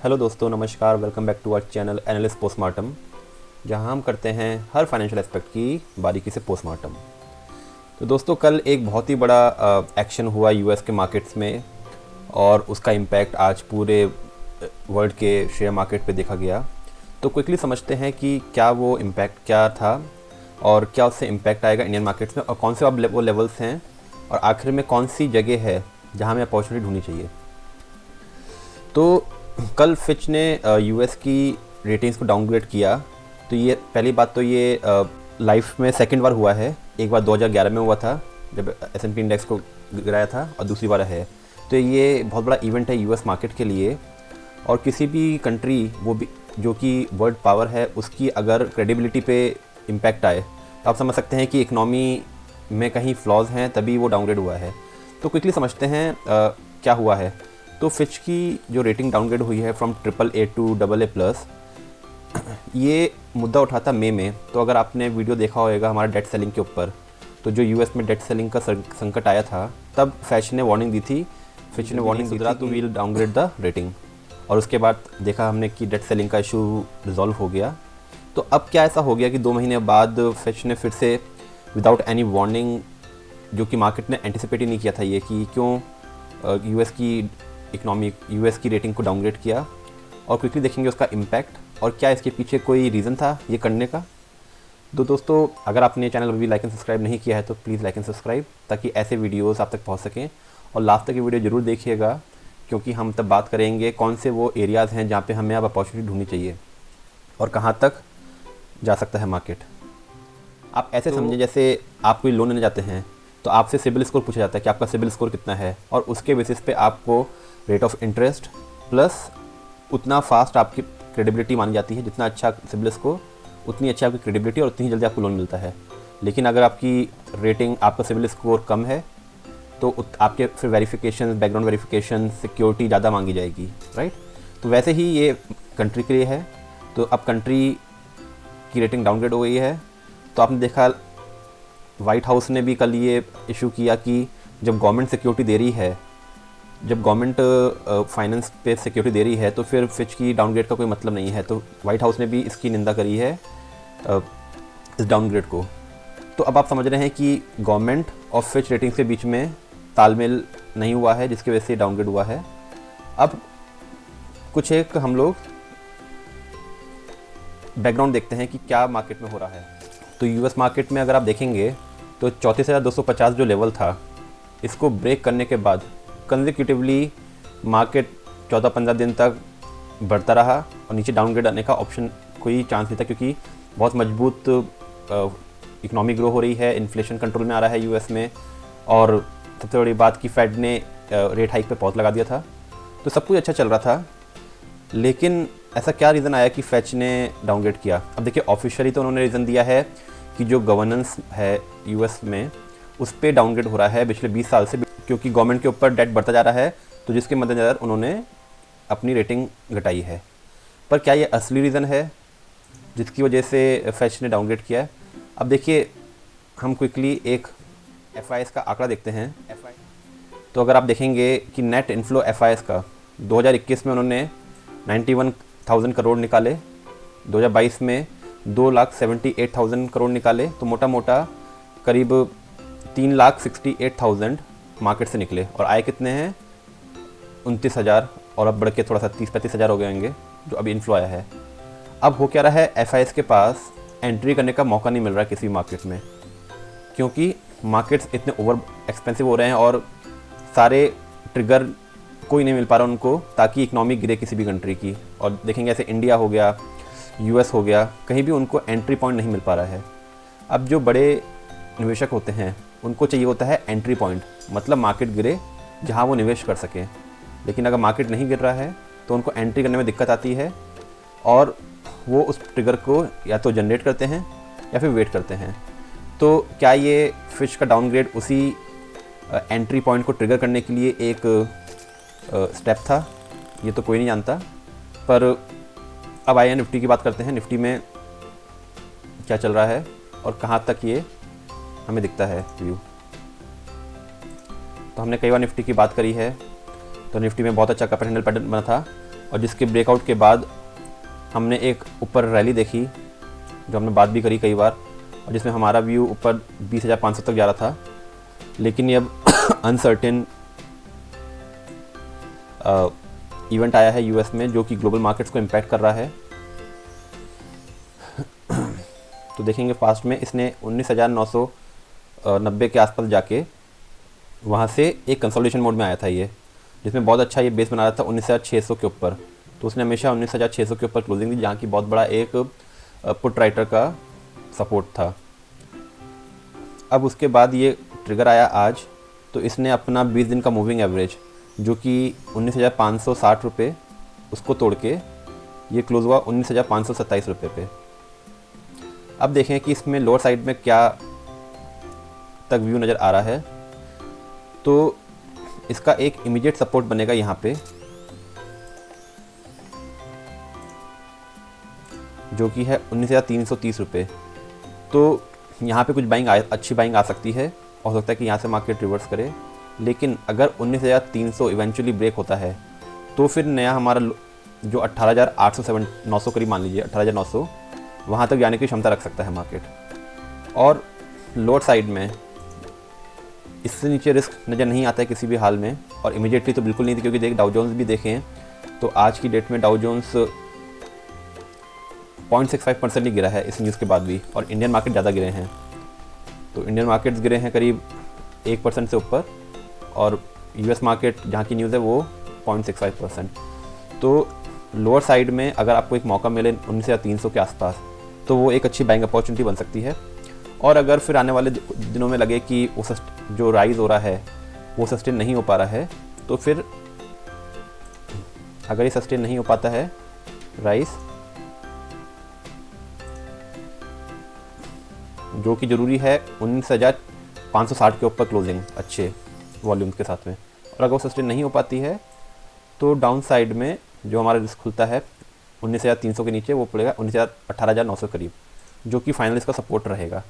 Hello दोस्तों, नमस्कार। Welcome back to our channel analyst postmortem, जहां हम करते हैं हर फाइनेंशियल एस्पेक्ट की बारीकी से पोस्टमार्टम। तो दोस्तों, कल एक बहुत ही बड़ा एक्शन हुआ यूएस के मार्केट्स में और उसका इम्पैक्ट आज पूरे वर्ल्ड के शेयर मार्केट पे देखा गया। तो क्विकली समझते हैं कि क्या वो इम्पैक्ट क्या था और क्या उससे इम्पैक्ट आएगा इंडियन मार्केट्स में, और कौन से अब वो लेवल्स हैं, और आखिर में कौन सी जगह है जहाँ हमें अपॉर्चुनिटी ढूंढनी चाहिए। तो कल फिच ने यूएस की रेटिंग्स को डाउनग्रेड किया। तो ये पहली बात, तो ये लाइफ में सेकंड बार हुआ है। एक बार 2011 में हुआ था जब S&P इंडेक्स को गिराया था, और दूसरी बार है। तो ये बहुत बड़ा इवेंट है यूएस मार्केट के लिए। और किसी भी कंट्री, वो भी जो कि वर्ल्ड पावर है, उसकी अगर क्रेडिबिलिटी पे इम्पैक्ट आए तो आप समझ सकते हैं कि इकनॉमी में कहीं फ्लॉज हैं, तभी वो डाउनग्रेड हुआ है। तो क्विकली समझते हैं क्या हुआ है। तो फिच की जो रेटिंग डाउनग्रेड हुई है फ्रॉम AAA टू AA+, ये मुद्दा उठा था मई में। तो अगर आपने वीडियो देखा होगा हमारा डेट सेलिंग के ऊपर, तो जो यूएस में डेट सेलिंग का संकट आया था, तब फिच ने वार्निंग दी थी। फिच ने वार्निंग दी थी तो वील डाउनग्रेड द रेटिंग, और उसके बाद देखा हमने कि डेट सेलिंग का इशू रिजॉल्व हो गया। तो अब क्या ऐसा हो गया कि 2 महीने बाद फिच ने फिर से विदाउट एनी वार्निंग, जो कि मार्केट ने एंटिसिपेट ही नहीं किया था ये, कि क्यों यूएस की रेटिंग को डाउनग्रेड किया, और क्विकली देखेंगे उसका इम्पैक्ट और क्या इसके पीछे कोई रीज़न था ये करने का। तो दोस्तों, अगर आपने चैनल अभी लाइक एंड सब्सक्राइब नहीं किया है तो प्लीज़ लाइक एंड सब्सक्राइब, ताकि ऐसे वीडियोस आप तक पहुंच सकें। और लास्ट तक ये वीडियो ज़रूर देखिएगा, क्योंकि हम तब बात करेंगे कौन से वो एरियाज़ हैं जहाँ पे हमें अब अपॉर्चुनिटी ढूंढनी चाहिए और कहाँ तक जा सकता है मार्केट। आप ऐसे समझें जैसे आप कोई लोन लेने जाते हैं तो आपसे सिबिल स्कोर पूछा जाता है कि आपका सिबिल स्कोर कितना है, और उसके बेसिस पे आपको रेट ऑफ इंटरेस्ट प्लस उतना फास्ट आपकी क्रेडिबिलिटी मानी जाती है। जितना अच्छा सिबिल स्कोर, उतनी अच्छी आपकी क्रेडिबिलिटी और उतनी ही जल्दी आपको लोन मिलता है। लेकिन अगर आपकी रेटिंग, आपका सिबिल स्कोर कम है, तो आपके फिर वेरिफिकेशन, बैकग्राउंड वेरिफिकेशन, सिक्योरिटी ज़्यादा मांगी जाएगी, राइट। तो वैसे ही ये कंट्री के लिए है। तो अब कंट्री की रेटिंग डाउनग्रेड हो गई है। तो आपने देखा वाइट हाउस ने भी कल ये इशू किया कि जब गवर्नमेंट सिक्योरिटी दे रही है, जब गवर्नमेंट फाइनेंस पे सिक्योरिटी दे रही है, तो फिर फिच की डाउनग्रेड का कोई मतलब नहीं है। तो वाइट हाउस ने भी इसकी निंदा करी है, इस डाउनग्रेड को। तो अब आप समझ रहे हैं कि गवर्नमेंट और फिच रेटिंग्स के बीच में तालमेल नहीं हुआ है, जिसकी वजह से डाउनग्रेड हुआ है। अब कुछ एक हम लोग बैकग्राउंड देखते हैं कि क्या मार्केट में हो रहा है। तो यूएस मार्केट में अगर आप देखेंगे तो 34,250 जो लेवल था, इसको ब्रेक करने के बाद कंसेक्यूटिवली मार्केट 14-15 दिन तक बढ़ता रहा, और नीचे डाउनग्रेड आने का ऑप्शन कोई चांस नहीं था, क्योंकि बहुत मजबूत इकनॉमी ग्रो हो रही है, इन्फ्लेशन कंट्रोल में आ रहा है यूएस में, और सबसे बड़ी बात कि फेड ने रेट हाइक पे पॉज लगा दिया था। तो सब कुछ अच्छा चल रहा था। लेकिन ऐसा क्या रीज़न आया कि फिच ने डाउनग्रेड किया? अब देखिए, ऑफिशियली तो उन्होंने रीज़न दिया है कि जो गवर्नेंस है यूएस में, उस पर डाउनग्रेड हो रहा है पिछले 20 साल से, क्योंकि गवर्नमेंट के ऊपर डेट बढ़ता जा रहा है, तो जिसके मद्देनज़र उन्होंने अपनी रेटिंग घटाई है। पर क्या ये असली रीज़न है जिसकी वजह से फिच ने डाउनग्रेड किया है? अब देखिए, हम क्विकली एक FIS का आंकड़ा देखते हैं। तो अगर आप देखेंगे कि नेट इन्फ्लो FIS का 2021 में उन्होंने 91,000 करोड़ निकाले, 2022 में 2,78,000 करोड़ निकाले। तो मोटा मोटा करीब 3,68,000 मार्केट से निकले, और आए कितने हैं? 29,000, और अब बढ़ के थोड़ा सा 30-35,000 हो गए होंगे जो अभी इन्फ्लो आया है। अब हो क्या रहा है, FIS के पास एंट्री करने का मौका नहीं मिल रहा है किसी मार्केट में, क्योंकि मार्केट्स इतने ओवर एक्सपेंसिव हो रहे हैं, और सारे ट्रिगर कोई नहीं मिल पा रहा उनको, ताकि इकनॉमी गिरे किसी भी कंट्री की। और देखेंगे ऐसे इंडिया हो गया, यूएस हो गया, कहीं भी उनको एंट्री पॉइंट नहीं मिल पा रहा है। अब जो बड़े निवेशक होते हैं उनको चाहिए होता है एंट्री पॉइंट, मतलब मार्केट गिरे जहां वो निवेश कर सकें। लेकिन अगर मार्केट नहीं गिर रहा है तो उनको एंट्री करने में दिक्कत आती है, और वो उस ट्रिगर को या तो जनरेट करते हैं या फिर वेट करते हैं। तो क्या ये फिच का डाउनग्रेड उसी एंट्री पॉइंट को ट्रिगर करने के लिए एक स्टेप था? ये तो कोई नहीं जानता। पर अब आइए निफ्टी की बात करते हैं। निफ्टी में क्या चल रहा है और कहाँ तक ये हमें दिखता है व्यू। तो हमने कई बार निफ्टी की बात करी है। तो निफ्टी में बहुत अच्छा कप एंड हैंडल पैटर्न बना था, और जिसके ब्रेकआउट के बाद हमने एक ऊपर रैली देखी, जो हमने बात भी करी कई बार, और जिसमें हमारा व्यू ऊपर 20,500 तक जा रहा था। लेकिन ये अब अनसर्टेन इवेंट आया है यूएस में, जो कि ग्लोबल मार्केट्स को इम्पैक्ट कर रहा है। तो देखेंगे फास्ट में इसने 19,990 के आसपास जाके वहाँ से एक कंसोलिडेशन मोड में आया था ये, जिसमें बहुत अच्छा ये बेस बना रहा था 19,600 के ऊपर। तो उसने हमेशा 19,600 के ऊपर क्लोजिंग दी, जहाँ की बहुत बड़ा एक पुट राइटर का सपोर्ट था। अब उसके बाद ये ट्रिगर आया आज, तो इसने अपना 20 दिन का मूविंग एवरेज जो कि 19,560 रुपये, उसको तोड़ के ये क्लोज हुआ 19,527 रुपये पे। अब देखें कि इसमें लोअर साइड में क्या तक व्यू नज़र आ रहा है। तो इसका एक इमीडिएट सपोर्ट बनेगा यहाँ पे, जो कि है 19,330 रुपये। तो यहाँ पे कुछ बाइंग अच्छी बाइंग आ सकती है, हो सकता है कि यहाँ से मार्केट रिवर्स करे। लेकिन अगर 19,300 इवेंचुअली ब्रेक होता है तो फिर नया हमारा जो 18,800 करीब मान लीजिए 18,900, वहाँ तक जाने की क्षमता रख सकता है मार्केट। और लोअर साइड में इससे नीचे रिस्क नज़र नहीं आता है किसी भी हाल में, और इमीडिएटली तो बिल्कुल नहीं थी, क्योंकि डाउ जोन्स भी देखें तो आज की डेट में डाउ जोन्स 0.65% ही गिरा है इस न्यूज़ के बाद भी, और इंडियन मार्केट ज़्यादा गिरे हैं। तो इंडियन मार्केट्स गिरे हैं करीब 1% से ऊपर, और यूएस मार्केट जहाँ की न्यूज़ है वो 0.65%। तो लोअर साइड में अगर आपको एक मौका मिले 19,300 के आसपास, तो वो एक अच्छी बाइंग अपॉर्चुनिटी बन सकती है। और अगर फिर आने वाले दिनों में लगे कि वो जो राइज़ हो रहा है वो सस्टेन नहीं हो पा रहा है, तो फिर अगर ये सस्टेन नहीं हो पाता है राइज़, जो कि ज़रूरी है 19,560 के ऊपर क्लोजिंग अच्छे वॉल्यूम्स के साथ में, और अगर वो सस्टेन नहीं हो पाती है तो डाउन साइड में जो हमारा रिस्क खुलता है 19,300 के नीचे, वो पड़ेगा 18,900 करीब, जो कि फाइनल इसका सपोर्ट रहेगा।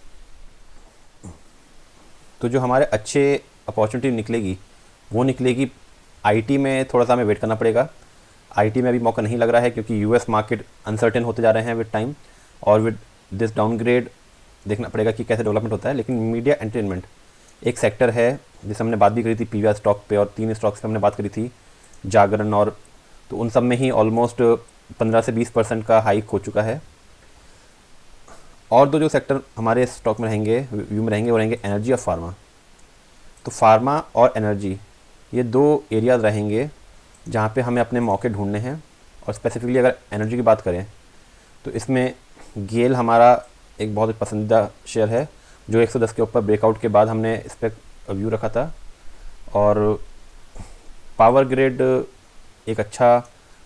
तो जो हमारे अच्छे अपॉर्चुनिटी निकलेगी वो निकलेगी आईटी में। थोड़ा सा हमें वेट करना पड़ेगा, आईटी में अभी मौका नहीं लग रहा है, क्योंकि यूएस मार्केट अनसर्टेन होते जा रहे हैं विद टाइम, और विद दिस डाउनग्रेड देखना पड़ेगा कि कैसे डेवलपमेंट होता है। लेकिन मीडिया एंटरटेनमेंट एक सेक्टर है जिसे हमने बात भी करी थी पीवीआर स्टॉक पे, और 3 स्टॉक्स पे हमने बात करी थी, जागरण और, तो उन सब में ही ऑलमोस्ट 15 से 20% का हाइक हो चुका है। और दो जो सेक्टर हमारे स्टॉक में रहेंगे, व्यू में रहेंगे, वो रहेंगे एनर्जी और फार्मा। तो फार्मा और एनर्जी ये दो एरियाज़ रहेंगे जहाँ पे हमें अपने मौके ढूंढने हैं। और स्पेसिफिकली अगर एनर्जी की बात करें तो इसमें गेल हमारा एक बहुत पसंदीदा शेयर है, जो 110 के ऊपर ब्रेकआउट के बाद हमने इस पर व्यू रखा था। और पावर ग्रिड एक अच्छा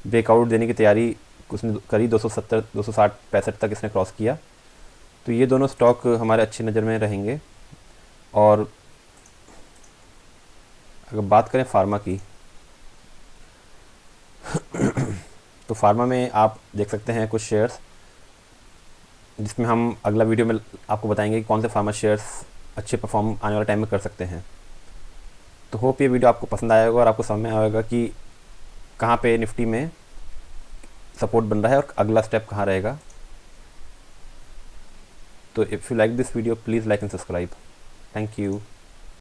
ब्रेकआउट देने की तैयारी उसने करी, 270, 260, 65 तक इसने क्रॉस किया। तो ये दोनों स्टॉक हमारे अच्छी नज़र में रहेंगे। और अगर बात करें फार्मा की तो फार्मा में आप देख सकते हैं कुछ शेयर्स, जिसमें हम अगला वीडियो में आपको बताएंगे कि कौन से फार्मा शेयर्स अच्छे परफॉर्म आने वाले टाइम में कर सकते हैं। तो होप ये वीडियो आपको पसंद आएगा और आपको समझ में आएगा कि कहाँ पे निफ्टी में सपोर्ट बन रहा है और अगला स्टेप कहाँ रहेगा। तो if you like this video please like and subscribe. Thank you.